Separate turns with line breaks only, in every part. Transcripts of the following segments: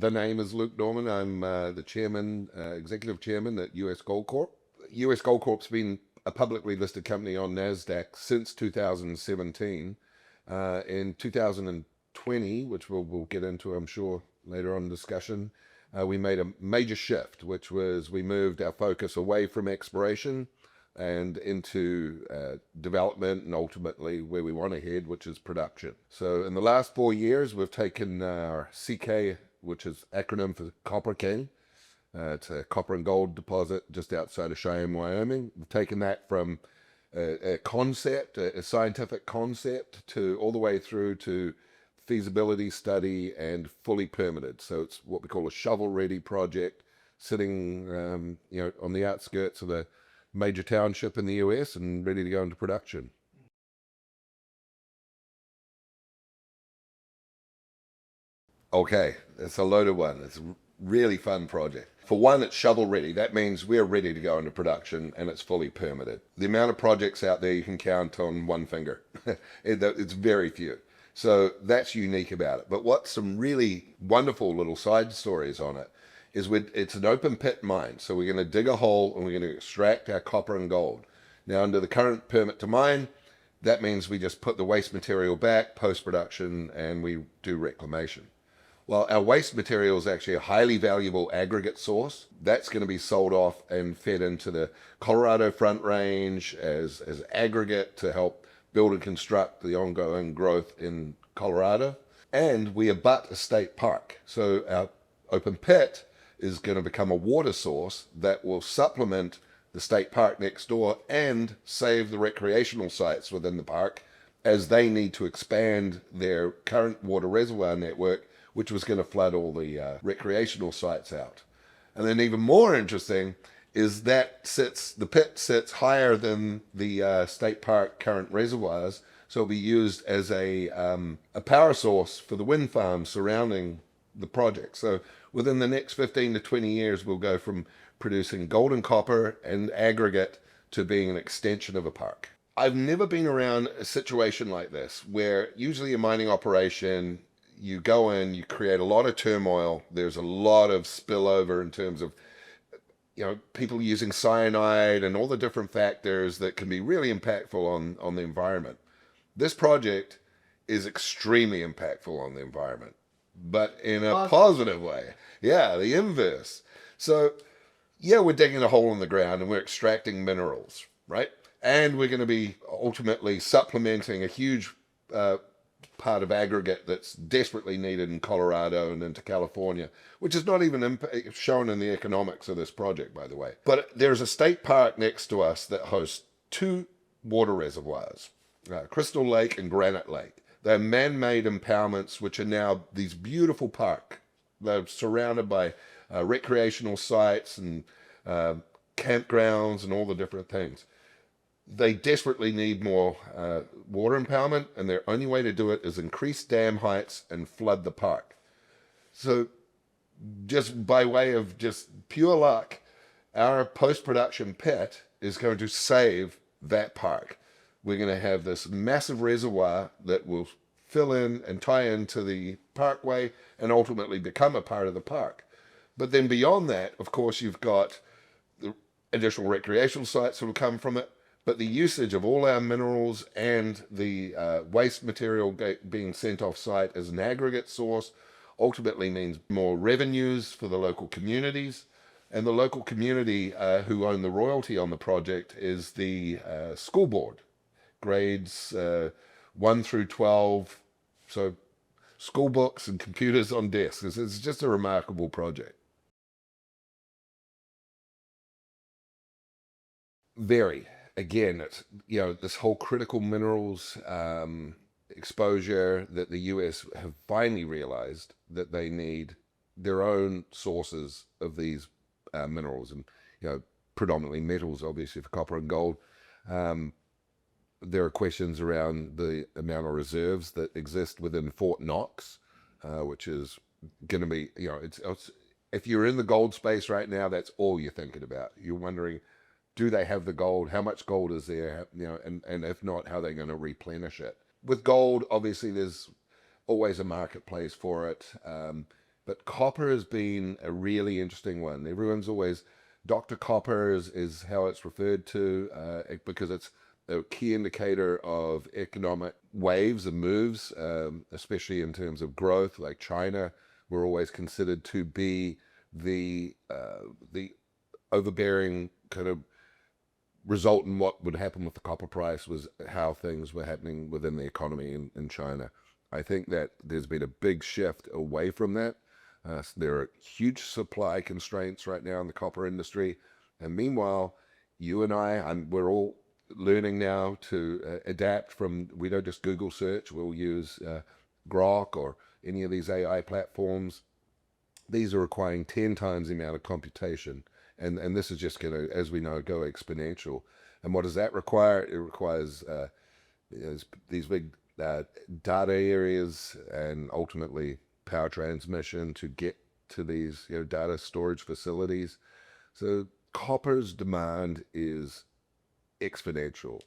The name is Luke Norman. I'm the chairman, executive chairman at US Gold Corp. US Gold Corp's been a publicly listed company on NASDAQ since 2017. In 2020, which we'll get into, I'm sure, later on in the discussion, we made a major shift, which was we moved our focus away from exploration and into development and ultimately where we want to head, which is production. So in the last 4 years, we've taken our CK, which is acronym for Copper King. It's a copper and gold deposit just outside of Cheyenne, Wyoming. We've taken that from a concept, a scientific concept, to all the way through to feasibility study and fully permitted. So it's what we call a shovel-ready project, sitting on the outskirts of a major township in the US and ready to go into production. Okay, it's a loaded one. It's a really fun project. For one, it's shovel ready. That means we're ready to go into production and it's fully permitted. The amount of projects out there you can count on one finger. It's very few. So that's unique about it. But what's some really wonderful little side stories on it is it's an open pit mine. So we're going to dig a hole and we're going to extract our copper and gold. Now, under the current permit to mine, that means we just put the waste material back post-production and we do reclamation. Well, our waste material is actually a highly valuable aggregate source. That's going to be sold off and fed into the Colorado Front Range as aggregate to help build and construct the ongoing growth in Colorado. And we abut a state park. So our open pit is going to become a water source that will supplement the state park next door and save the recreational sites within the park as they need to expand their current water reservoir network, which was going to flood all the recreational sites out. And then even more interesting is that the pit sits higher than the state park current reservoirs, so it'll be used as a power source for the wind farms surrounding the project. So within the next 15 to 20 years, we'll go from producing gold and copper and aggregate to being an extension of a park. I've never been around a situation like this where usually a mining operation, you go in, you create a lot of turmoil. There's a lot of spillover in terms of people using cyanide and all the different factors that can be really impactful on the environment. This project is extremely impactful on the environment, but in a positive way. Yeah, the inverse. So, yeah, we're digging a hole in the ground and we're extracting minerals, right? And we're going to be ultimately supplementing a huge part of aggregate that's desperately needed in Colorado and into California, which is not even shown in the economics of this project, by the way. But there's a state park next to us that hosts two water reservoirs, Crystal Lake and Granite Lake. They're man-made impoundments, which are now these beautiful parks. They're surrounded by recreational sites and campgrounds and all the different things. They desperately need more water impoundment, and their only way to do it is increase dam heights and flood the park. So just by way of just pure luck, our post-production pit is going to save that park. We're going to have this massive reservoir that will fill in and tie into the parkway and ultimately become a part of the park. But then beyond that, of course, you've got the additional recreational sites that will come from it, but the usage of all our minerals and the waste material being sent off site as an aggregate source ultimately means more revenues for the local communities. And the local community who own the royalty on the project is the school board, grades 1 through 12. So school books and computers on desks. It's just a remarkable project. Very. Again, it's this whole critical minerals exposure that the US have finally realized that they need their own sources of these minerals, and predominantly metals, obviously, for copper and gold. There are questions around the amount of reserves that exist within Fort Knox, which is going to be, if you're in the gold space right now, that's all you're thinking about. You're wondering, do they have the gold? How much gold is there? And if not, how are they going to replenish it? With gold, obviously, there's always a marketplace for it. But copper has been a really interesting one. Everyone's always, Dr. Copper is how it's referred to because it's a key indicator of economic waves and moves, especially in terms of growth. Like China, we're always considered to be the overbearing kind of result in what would happen with the copper price was how things were happening within the economy in China. I think that there's been a big shift away from that. So there are huge supply constraints right now in the copper industry. And meanwhile, you and we're all learning now to adapt from, we don't just Google search, we'll use Grok or any of these AI platforms. These are requiring 10 times the amount of computation. And this is just going to, as we know, go exponential. And what does that require? It requires these big data areas and ultimately power transmission to get to these data storage facilities. So copper's demand is exponential.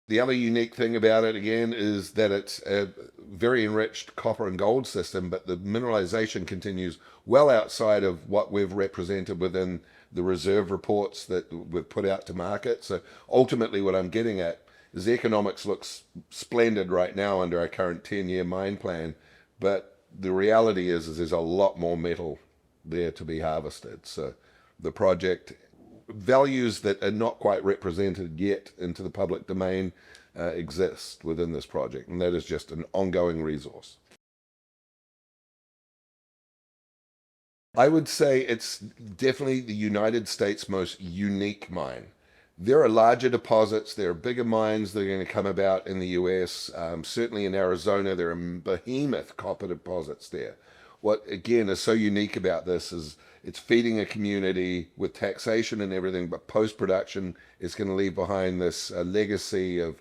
The other unique thing about it, again, is that it's a very enriched copper and gold system, but the mineralization continues well outside of what we've represented within the reserve reports that we've put out to market. So ultimately what I'm getting at is the economics looks splendid right now under our current 10-year mine plan, but the reality is there's a lot more metal there to be harvested. So the project values that are not quite represented yet into the public domain exist within this project, and that is just an ongoing resource. I would say it's definitely the United States' most unique mine. There are larger deposits, there are bigger mines that are going to come about in the US. Certainly in Arizona, there are behemoth copper deposits there. What, again, is so unique about this is it's feeding a community with taxation and everything, but post-production is going to leave behind this legacy of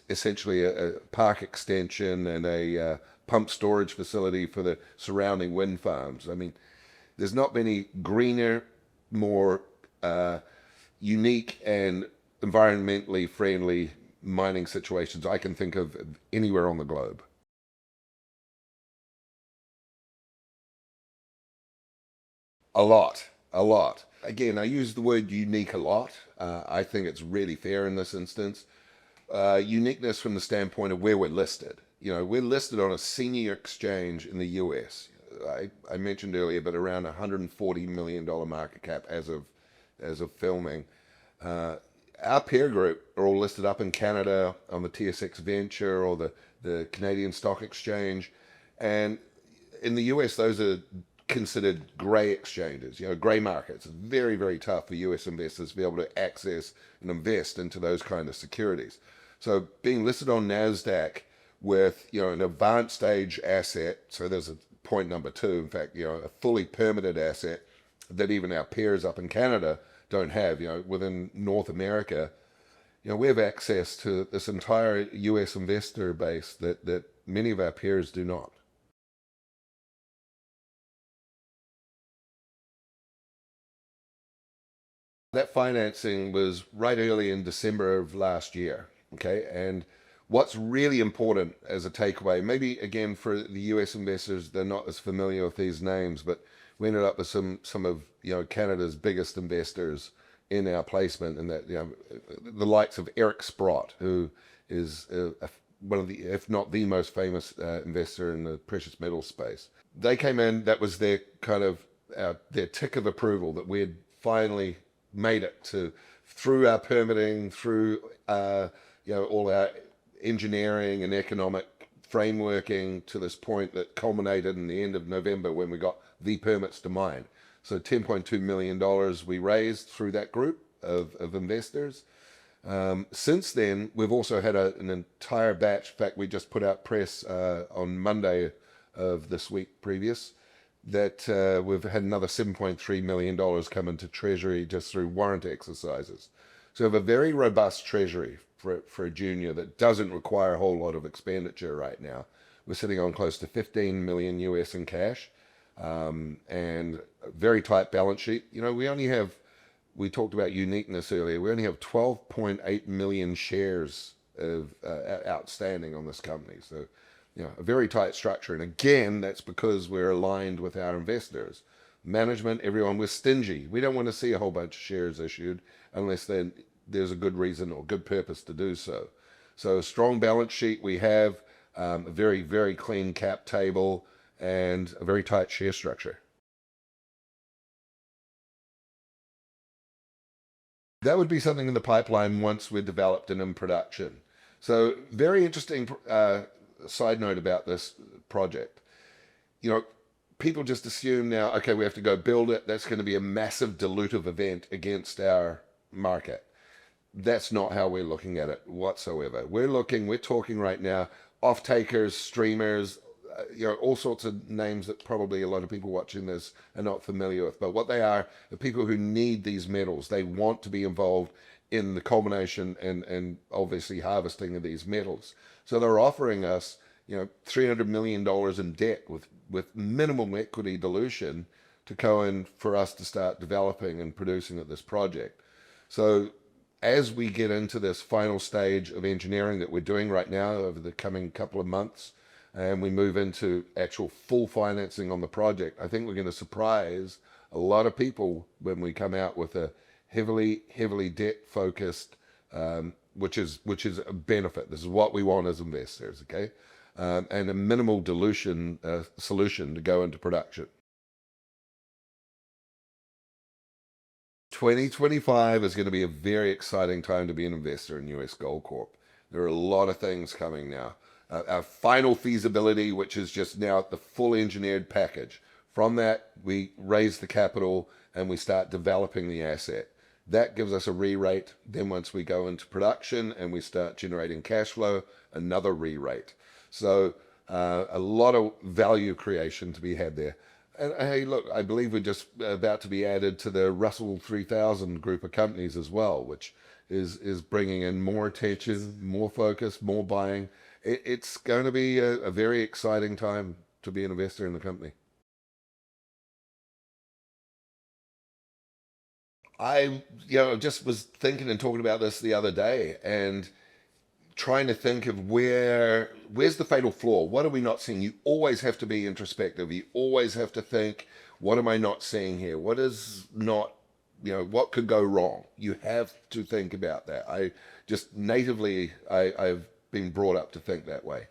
essentially a park extension and a pump storage facility for the surrounding wind farms. I mean, there's not many greener, more unique and environmentally friendly mining situations I can think of anywhere on the globe. A lot, a lot. Again, I use the word unique a lot. I think it's really fair in this instance. Uniqueness from the standpoint of where we're listed. We're listed on a senior exchange in the US. I mentioned earlier, but around $140 million market cap as of filming. Our peer group are all listed up in Canada on the TSX Venture or the Canadian Stock Exchange. And in the US, those are considered grey exchanges, grey markets. It's very, very tough for US investors to be able to access and invest into those kind of securities. So being listed on NASDAQ with, an advanced stage asset, so there's a point number two, in fact, a fully permitted asset that even our peers up in Canada don't have, within North America, we have access to this entire US investor base that many of our peers do not. That financing was right early in December of last year. Okay. And what's really important as a takeaway, maybe again for the US investors, they're not as familiar with these names, but we ended up with some of Canada's biggest investors in our placement, and that the likes of Eric Sprott, who is one of the, if not the most famous investor in the precious metal space. They came in. That was their kind of their tick of approval that we had finally made it to through our permitting, through all our engineering and economic frameworking to this point that culminated in the end of November when we got the permits to mine. So $10.2 million we raised through that group of investors. Since then, we've also had an entire batch. In fact, we just put out press on Monday of this week previous that we've had another $7.3 million come into Treasury just through warrant exercises. So we have a very robust Treasury for a junior that doesn't require a whole lot of expenditure right now. We're sitting on close to 15 million US in cash and a very tight balance sheet. We talked about uniqueness earlier. We only have 12.8 million shares of outstanding on this company. So a very tight structure. And again, that's because we're aligned with our investors. Management, everyone, we're stingy. We don't want to see a whole bunch of shares issued unless then there's a good reason or good purpose to do so. So a strong balance sheet we have, a very, very clean cap table, and a very tight share structure. That would be something in the pipeline once we're developed and in production. So very interesting side note about this project. You know, people just assume now, okay, we have to go build it. That's going to be a massive dilutive event against our market. That's not how we're looking at it whatsoever. We're talking right now, off-takers, streamers, all sorts of names that probably a lot of people watching this are not familiar with. But what they are people who need these metals. They want to be involved in the culmination and obviously harvesting of these metals. So they're offering us, $300 million in debt with minimum equity dilution to go in for us to start developing and producing at this project. So as we get into this final stage of engineering that we're doing right now over the coming couple of months, and we move into actual full financing on the project, I think we're going to surprise a lot of people when we come out with a heavily debt focused, which is a benefit. This is what we want as investors, okay? And a minimal dilution solution to go into production. 2025 is going to be a very exciting time to be an investor in US Gold Corp. There are a lot of things coming now. Our final feasibility, which is just now the full engineered package. From that, we raise the capital and we start developing the asset. That gives us a re-rate. Then once we go into production and we start generating cash flow, another re-rate. So a lot of value creation to be had there. And hey, look, I believe we're just about to be added to the Russell 3000 group of companies as well, which is bringing in more attention, more focus, more buying. It's going to be a very exciting time to be an investor in the company. I, just was thinking and talking about this the other day and trying to think of where's the fatal flaw? What are we not seeing? You always have to be introspective. You always have to think, what am I not seeing here? What is not, what could go wrong? You have to think about that. I just natively, I've been brought up to think that way.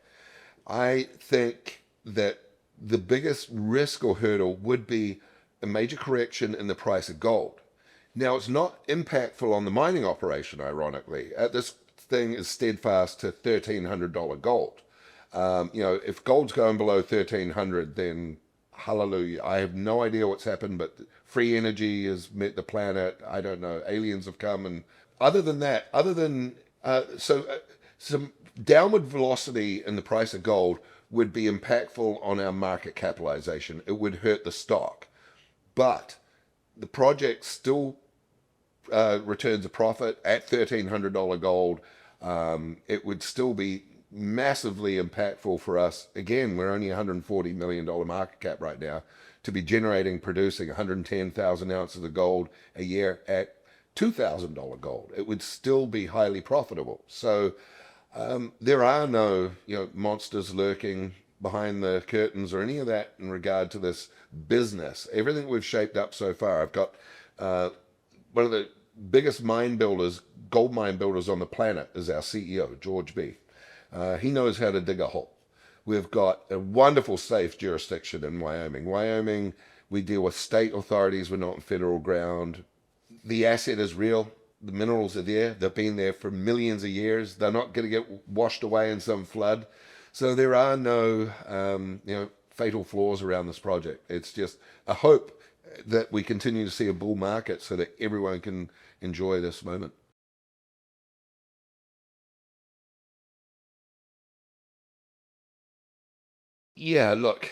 I think that the biggest risk or hurdle would be a major correction in the price of gold. Now, it's not impactful on the mining operation, ironically. This thing is steadfast to $1,300 gold. If gold's going below 1,300, then hallelujah. I have no idea what's happened, but free energy has met the planet. I don't know. Aliens have come. And other than that, some downward velocity in the price of gold would be impactful on our market capitalization. It would hurt the stock. But the project still returns a profit at $1,300 gold. It would still be massively impactful for us. Again, we're only $140 million market cap right now to be producing 110,000 ounces of gold a year at $2,000 gold. It would still be highly profitable. So there are no monsters lurking behind the curtains or any of that in regard to this business. Everything we've shaped up so far. I've got one of the biggest gold mine builders on the planet is our CEO, George B. He knows how to dig a hole. We've got a wonderful safe jurisdiction in Wyoming. Wyoming, we deal with state authorities. We're not on federal ground. The asset is real. The minerals are there. They've been there for millions of years. They're not going to get washed away in some flood. So there are no, fatal flaws around this project. It's just a hope that we continue to see a bull market so that everyone can enjoy this moment. Yeah, look,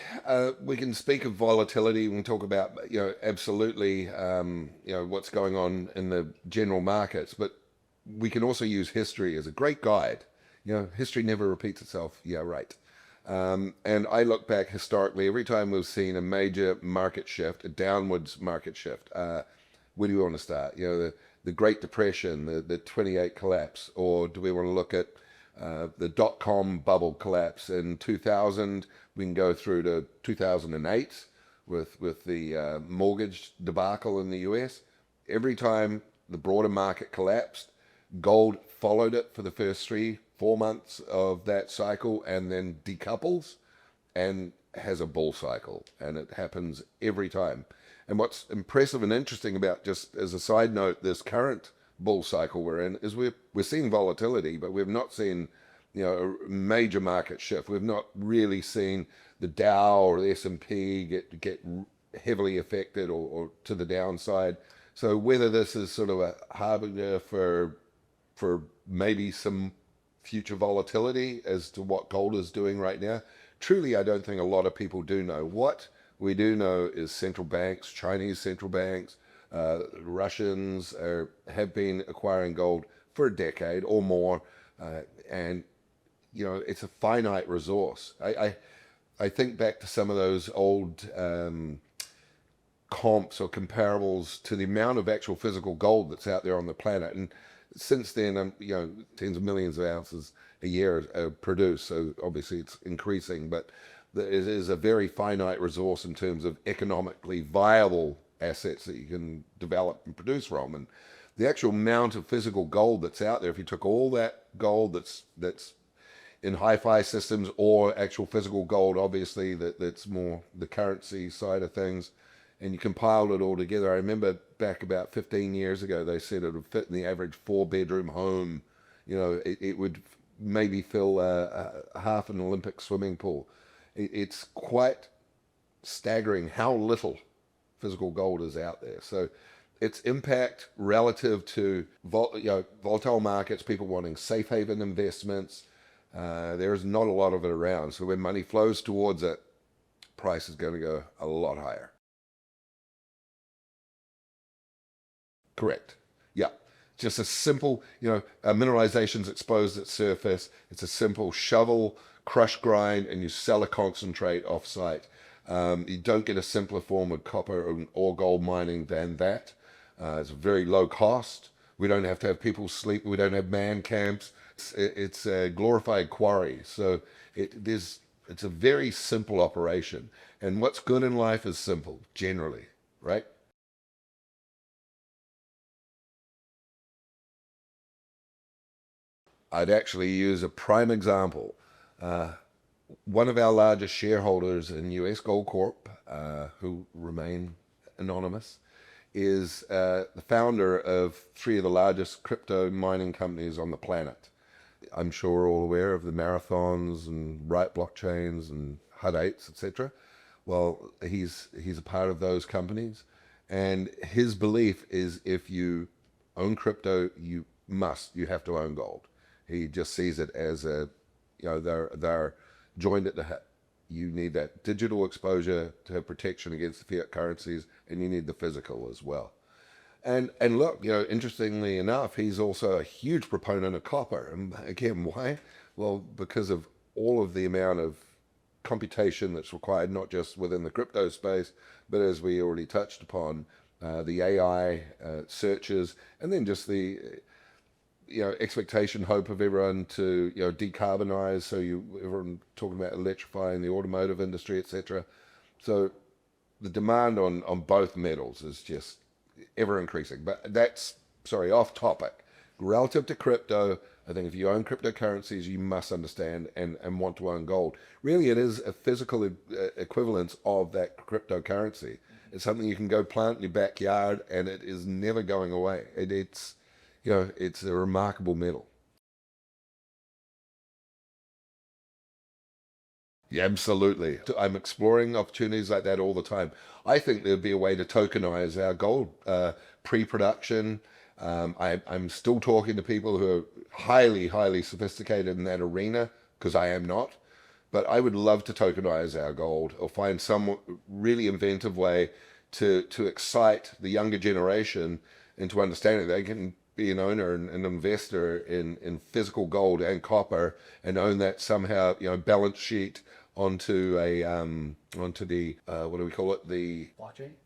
we can speak of volatility. We can talk about, absolutely, what's going on in the general markets, but we can also use history as a great guide. History never repeats itself. Yeah, right. And I look back historically, every time we've seen a major market shift, a downwards market shift, where do we want to start? The Great Depression, the 28 collapse, or do we want to look at the dot-com bubble collapse in 2000. We can go through to 2008 with the mortgage debacle in the US. Every time the broader market collapsed, gold followed it for the first 3-4 months of that cycle and then decouples and has a bull cycle. And it happens every time. And what's impressive and interesting about, just as a side note, this current bull cycle we're in is we're seeing volatility, but we've not seen a major market shift. We've not really seen the Dow or the S&P get heavily affected or to the downside. So whether this is sort of a harbinger for maybe some future volatility as to what gold is doing right now, truly I don't think a lot of people do know. What we do know is central banks, Chinese central banks, Russians have been acquiring gold for a decade or more, and it's a finite resource. I think back to some of those old comps or comparables to the amount of actual physical gold that's out there on the planet, and since then, tens of millions of ounces a year are produced. So obviously it's increasing, but it is a very finite resource in terms of economically viable assets that you can develop and produce from. And the actual amount of physical gold that's out there, if you took all that gold that's in hi-fi systems or actual physical gold, obviously that's more the currency side of things, and you compiled it all together. I remember back about 15 years ago, they said it would fit in the average 4-bedroom home. It would maybe fill half an Olympic swimming pool. It's quite staggering how little physical gold is out there. So its impact relative to volatile markets, people wanting safe haven investments, there's not a lot of it around. So when money flows towards it, price is going to go a lot higher. Correct. Yeah. Just a simple, mineralization's exposed at surface. It's a simple shovel, crush, grind, and you sell a concentrate off-site. You don't get a simpler form of copper or gold mining than that. It's very low cost. We don't have to have people sleep. We don't have man camps. It's a glorified quarry. So it's a very simple operation. And what's good in life is simple, generally, right? I'd actually use a prime example. One of our largest shareholders in US Gold Corp, who remain anonymous, is the founder of 3 of the largest crypto mining companies on the planet. I'm sure we're all aware of the Marathons and Right blockchains and Hut 8s, etc. Well, he's a part of those companies, and his belief is if you own crypto, you have to own gold. He just sees it as they're joined at the hip. You need that digital exposure to have protection against the fiat currencies, and you need the physical as well. And look, interestingly enough, he's also a huge proponent of copper. And again, why? Well, because of all of the amount of computation that's required, not just within the crypto space, but as we already touched upon, the AI searches, and then just the expectation, hope of everyone to decarbonize. So everyone talking about electrifying the automotive industry, etc. So the demand on both metals is just ever increasing. But that's off topic. Relative to crypto, I think if you own cryptocurrencies, you must understand and want to own gold. Really, it is a physical equivalence of that cryptocurrency. It's something you can go plant in your backyard, and it is never going away. It's a remarkable metal. Yeah, absolutely. I'm exploring opportunities like that all the time. I think there'd be a way to tokenize our gold pre-production. I'm still talking to people who are highly, highly sophisticated in that arena, because I am not. But I would love to tokenize our gold or find some really inventive way to excite the younger generation into understanding they can be an owner and an investor in physical gold and copper, and own that somehow, balance sheet onto onto the what do we call it, the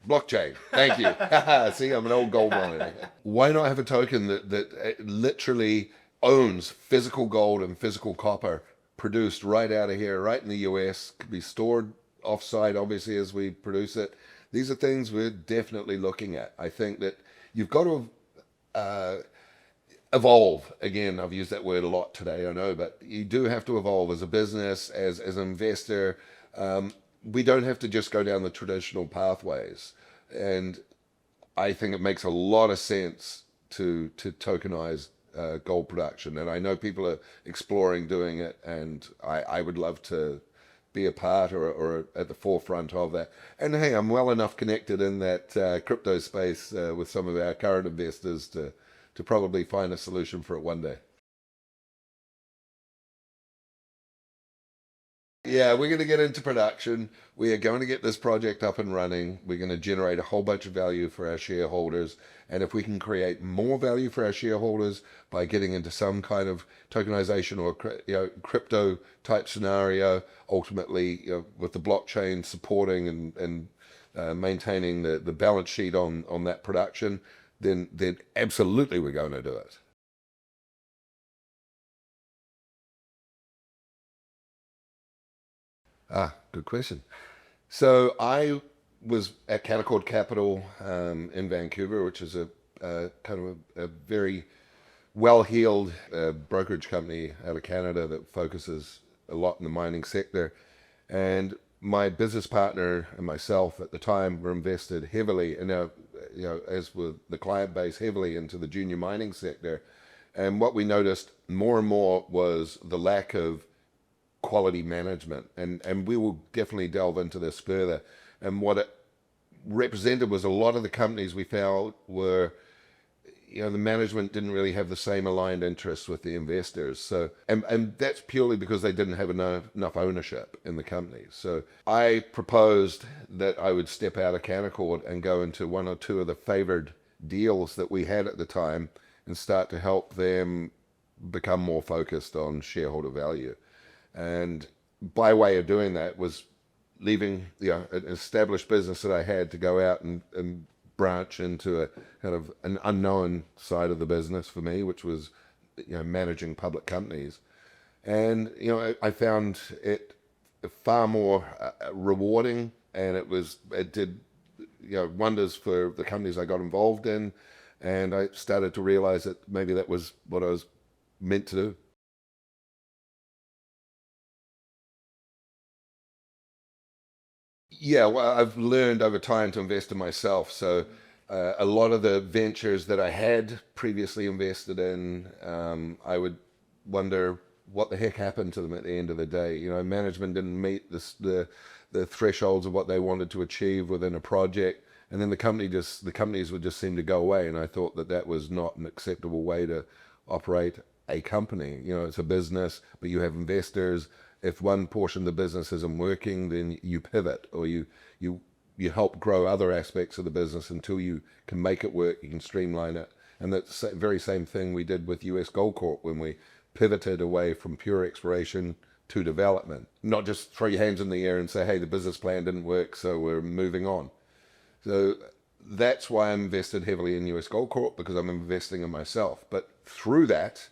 blockchain. Thank you. See, I'm an old gold miner. Why not have a token that literally owns physical gold and physical copper produced right out of here, right in the US, could be stored offsite, obviously, as we produce it. These are things we're definitely looking at. I think that you've got to evolve. Again, I've used that word a lot today, I know, but you do have to evolve as a business, as an investor. We don't have to just go down the traditional pathways. And I think it makes a lot of sense to tokenize gold production, and I know people are exploring doing it, and I would love to be a part or at the forefront of that. And hey, I'm well enough connected in that crypto space with some of our current investors to probably find a solution for it one day. Yeah, we're going to get into production. We are going to get this project up and running. We're going to generate a whole bunch of value for our shareholders. And if we can create more value for our shareholders by getting into some kind of tokenization or crypto type scenario, ultimately with the blockchain supporting and maintaining the balance sheet on that production, then absolutely we're going to do it. Good question. So I was at Canaccord Capital in Vancouver, which is a kind of a very well-heeled brokerage company out of Canada that focuses a lot in the mining sector. And my business partner and myself at the time were invested heavily in as with the client base, heavily into the junior mining sector. And what we noticed more and more was the lack of quality management. And we will definitely delve into this further. And what it represented was a lot of the companies we found were, the management didn't really have the same aligned interests with the investors. So, and that's purely because they didn't have enough ownership in the companies. So I proposed that I would step out of Canaccord and go into one or two of the favored deals that we had at the time and start to help them become more focused on shareholder value. And by way of doing that was leaving an established business that I had to go out and branch into a kind of an unknown side of the business for me, which was managing public companies. And I found it far more rewarding, and it did wonders for the companies I got involved in, and I started to realize that maybe that was what I was meant to do. Yeah, well, I've learned over time to invest in myself. So a lot of the ventures that I had previously invested in, I would wonder what the heck happened to them at the end of the day. Management didn't meet the thresholds of what they wanted to achieve within a project, and then the companies would just seem to go away. And I thought that was not an acceptable way to operate a company. It's a business, but you have investors. If one portion of the business isn't working, then you pivot, or you you help grow other aspects of the business until you can make it work, you can streamline it. And that's the very same thing we did with US Gold Corp when we pivoted away from pure exploration to development. Not just throw your hands in the air and say, hey, the business plan didn't work, so we're moving on. So that's why I'm invested heavily in US Gold Corp, because I'm investing in myself. But through that,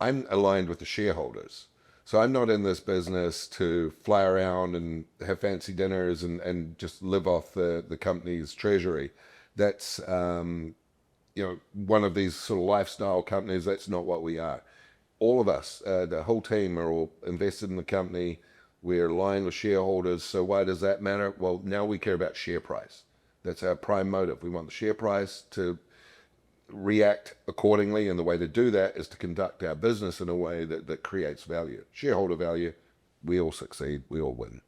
I'm aligned with the shareholders. So I'm not in this business to fly around and have fancy dinners and just live off the company's treasury. That's one of these sort of lifestyle companies. That's not what we are. All of us, the whole team, are all invested in the company. We're aligned with shareholders. So why does that matter? Well, now we care about share price. That's our prime motive. We want the share price to react accordingly, and the way to do that is to conduct our business in a way that creates value, shareholder value. We all succeed, we all win.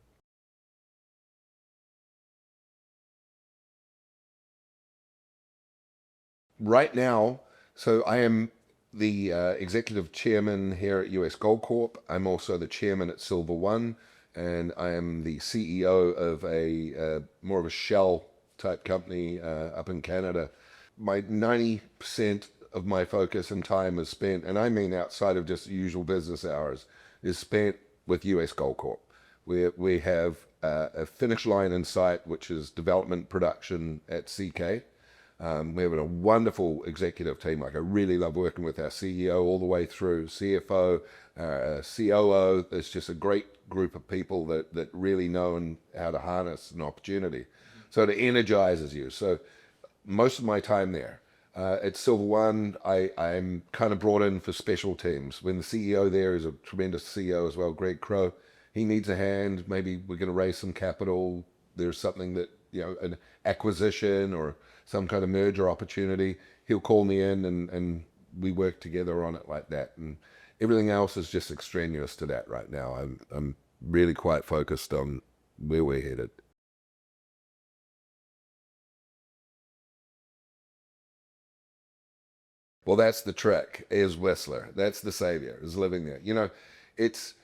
Right now, so I am the executive chairman here at US Gold Corp. I'm also the chairman at Silver One, and I am the CEO of a more of a shell type company up in Canada. My 90% of my focus and time is spent, and I mean outside of just usual business hours, is spent with US Gold Corp. We have a finish line in sight, which is development production at CK. We have a wonderful executive team. Like I really love working with our CEO all the way through CFO, COO. There's just a great group of people that really know how to harness an opportunity. So it energizes you. So most of my time there. At Silver One, I'm kind of brought in for special teams. When the CEO there is a tremendous CEO as well, Greg Crow, he needs a hand. Maybe we're going to raise some capital. There's something that, an acquisition or some kind of merger opportunity. He'll call me in and we work together on it like that. And everything else is just extraneous to that right now. I'm really quite focused on where we're headed. Well, that's the trick, is Whistler. That's the savior, is living there. It's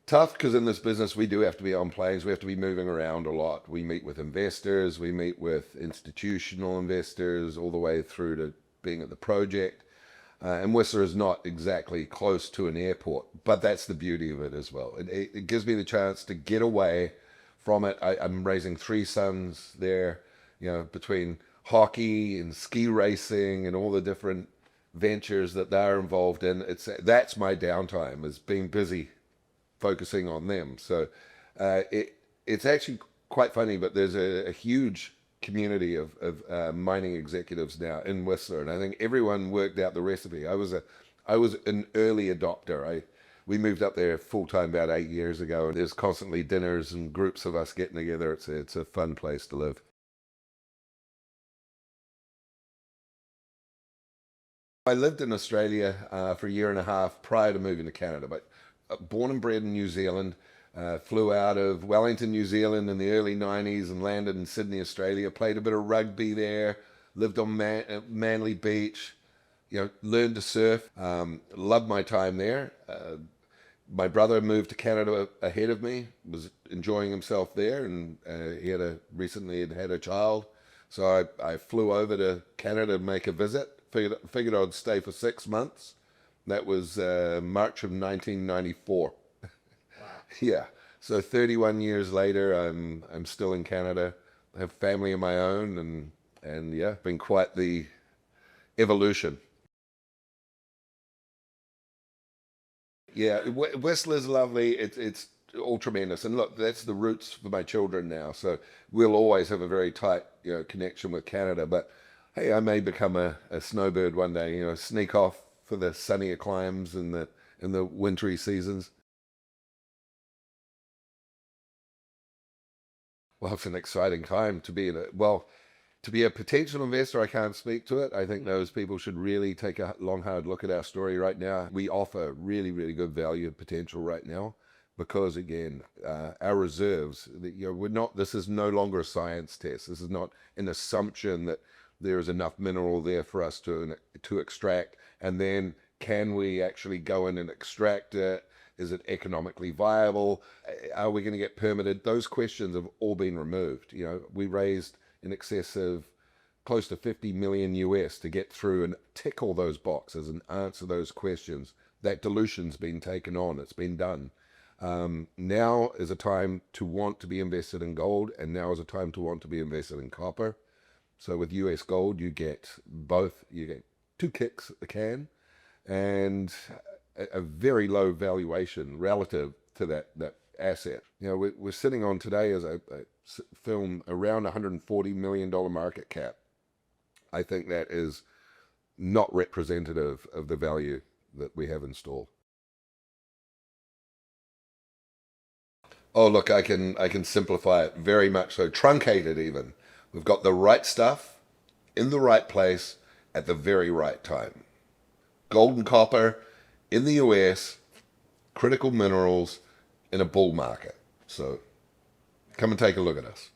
tough because in this business we do have to be on planes. We have to be moving around a lot. We meet with investors, we meet with institutional investors, all the way through to being at the project. And Whistler is not exactly close to an airport, but that's the beauty of it as well. It gives me the chance to get away from it. I'm raising three sons there, between hockey and ski racing and all the different ventures that they're involved in. That's my downtime, is being busy focusing on them. So it's actually quite funny, but there's a huge community of mining executives now in Whistler, and I think everyone worked out the recipe. I was an early adopter. We moved up there full time about 8 years ago, and there's constantly dinners and groups of us getting together. It's a fun place to live. I lived in Australia for a year and a half prior to moving to Canada, but born and bred in New Zealand. Flew out of Wellington, New Zealand in the early 90s and landed in Sydney, Australia. Played a bit of rugby there. Lived on Manly Beach. Learned to surf. Loved my time there. My brother moved to Canada ahead of me. Was enjoying himself there, and he recently had a child. So I flew over to Canada to make a visit. Figured I'd stay for 6 months. That was March of 1994. Yeah. So 31 years later, I'm still in Canada. I have family of my own, and yeah, been quite the evolution. Yeah, Whistler's lovely. It's all tremendous. And look, that's the roots for my children now. So we'll always have a very tight, connection with Canada. But hey, I may become a snowbird one day. Sneak off for the sunnier climes in the wintry seasons. Well, it's an exciting time to be in it. Well, to be a potential investor, I can't speak to it. I think those people should really take a long, hard look at our story right now. We offer really, really good value and potential right now because, again, our reserves, we're not, this is no longer a science test. This is not an assumption that there is enough mineral there for us to extract. And then can we actually go in and extract it? Is it economically viable? Are we going to get permitted? Those questions have all been removed. We raised in excess of close to 50 million US to get through and tick all those boxes and answer those questions. That dilution's been taken on. It's been done. Now is a time to want to be invested in gold, and now is a time to want to be invested in copper. So with US gold, you get both. You get two kicks at the can, and a very low valuation relative to that asset. We're sitting on today as a film around $140 million market cap. I think that is not representative of the value that we have installed. Oh, look, I can simplify it very much so, truncate it even. We've got the right stuff in the right place at the very right time. Gold and copper in the US, critical minerals in a bull market. So come and take a look at us.